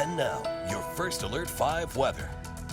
And now, your First Alert 5 weather.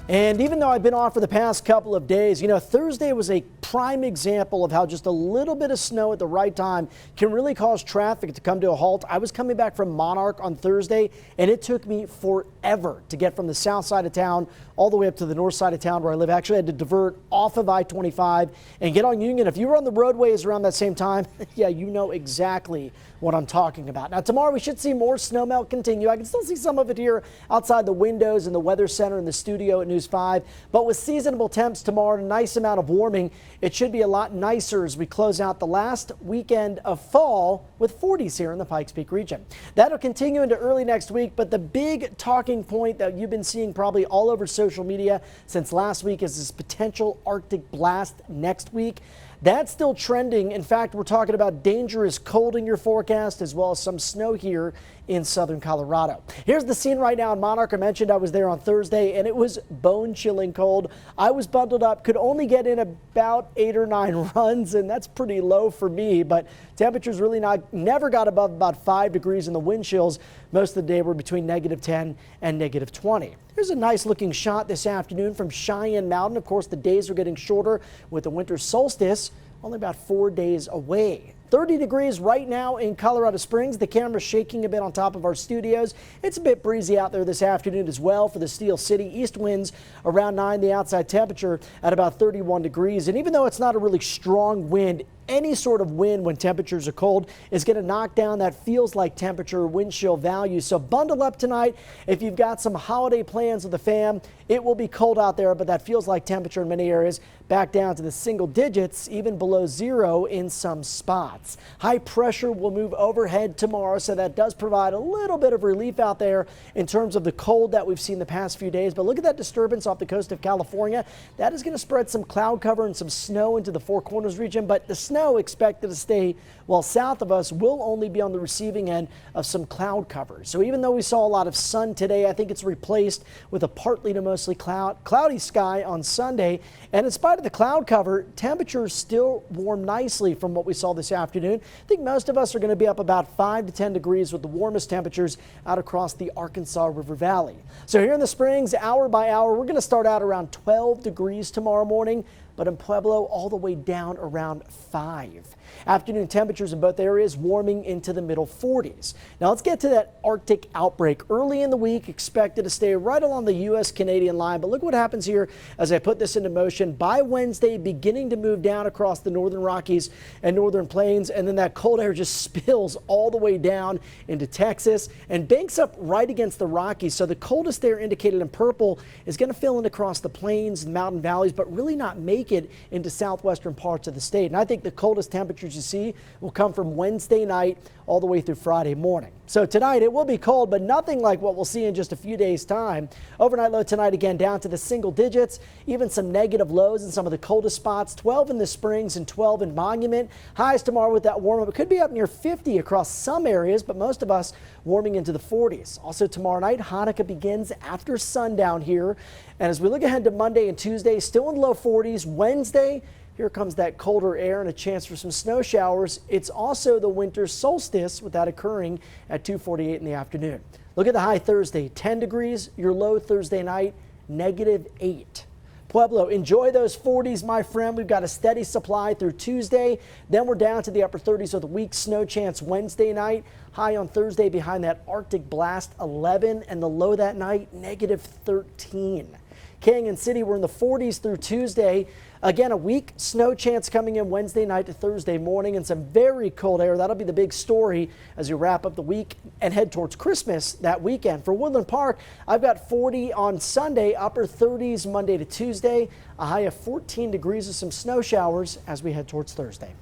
And even though I've been off for the past couple of days, Thursday was a prime example of how just a little bit of snow at the right time can really cause traffic to come to a halt. I was coming back from Monarch on Thursday, and it took me forever to get from the south side of town all the way up to the north side of town where I live. Actually, I had to divert off of I-25 and get on Union. If you were on the roadways around that same time, yeah, you know exactly what I'm talking about. Now, tomorrow we should see more snowmelt continue. I can still see some of it here outside the windows in the weather center in the studio at News 5. But with seasonable temps tomorrow, a nice amount of warming, it should be a lot nicer as we close out the last weekend of fall with 40s here in the Pikes Peak region. That'll continue into early next week, but the big talking point that you've been seeing probably all over social media since last week is this potential Arctic blast next week. That's still trending. In fact, we're talking about dangerous cold in your forecast as well as some snow here in southern Colorado. Here's the scene right now in Monarch. I mentioned I was there on Thursday and it was bone chilling cold. I was bundled up, could only get in about 8 or 9 runs, and that's pretty low for me, but temperatures really never got above about 5 degrees, and the wind chills most of the day were between -10 and -20. Here's a nice looking shot this afternoon from Cheyenne Mountain. Of course, the days are getting shorter with the winter solstice only about 4 days away. 30 degrees right now in Colorado Springs. The camera's shaking a bit on top of our studios. It's a bit breezy out there this afternoon as well for the Steel City. East winds around 9, the outside temperature at about 31 degrees. And even though it's not a really strong wind, any sort of wind when temperatures are cold is going to knock down that feels like temperature wind chill value. So bundle up tonight if you've got some holiday plans with the fam. It will be cold out there, but that feels like temperature in many areas back down to the single digits, even below 0 in some spots. High pressure will move overhead tomorrow, so that does provide a little bit of relief out there in terms of the cold that we've seen the past few days. But look at that disturbance off the coast of California. That is going to spread some cloud cover and some snow into the Four Corners region, but the snow expected to stay well south of us will only be on the receiving end of some cloud cover. So even though we saw a lot of sun today, I think it's replaced with a partly to mostly cloudy sky on Sunday. And in spite of the cloud cover, temperatures still warm nicely from what we saw this afternoon. I think most of us are going to be up about 5 to 10 degrees with the warmest temperatures out across the Arkansas River Valley. So here in the Springs, hour by hour, we're going to start out around 12 degrees tomorrow morning, but in Pueblo all the way down around 5. Afternoon temperatures in both areas warming into the middle 40s. Now let's get to that Arctic outbreak. Early in the week, expected to stay right along the U.S.-Canadian line, but look what happens here as I put this into motion. By Wednesday, beginning to move down across the northern Rockies and northern plains, and then that cold air just spills all the way down into Texas and banks up right against the Rockies. So the coldest air indicated in purple is going to fill in across the plains and mountain valleys, but really not make it into southwestern parts of the state. And I think the coldest temperatures you see will come from Wednesday night all the way through Friday morning. So tonight it will be cold, but nothing like what we'll see in just a few days' time. Overnight low tonight again down to the single digits, even some negative lows in some of the coldest spots, 12 in the Springs and 12 in Monument. Highs tomorrow with that warm up. It could be up near 50 across some areas, but most of us warming into the 40s. Also tomorrow night, Hanukkah begins after sundown here. And as we look ahead to Monday and Tuesday, still in the low 40s. Wednesday, here comes that colder air and a chance for some snow showers. It's also the winter solstice with that occurring at 2:48 in the afternoon. Look at the high Thursday, 10 degrees. Your low Thursday night, -8. Pueblo, enjoy those 40s, my friend. We've got a steady supply through Tuesday. Then we're down to the upper 30s with a weak snow chance Wednesday night. High on Thursday behind that Arctic blast, 11, and the low that night, -13. Canyon City, we're in the 40s through Tuesday. Again, a weak snow chance coming in Wednesday night to Thursday morning, and some very cold air. That'll be the big story as we wrap up the week and head towards Christmas that weekend. For Woodland Park, I've got 40 on Sunday, upper 30s Monday to Tuesday, a high of 14 degrees with some snow showers as we head towards Thursday.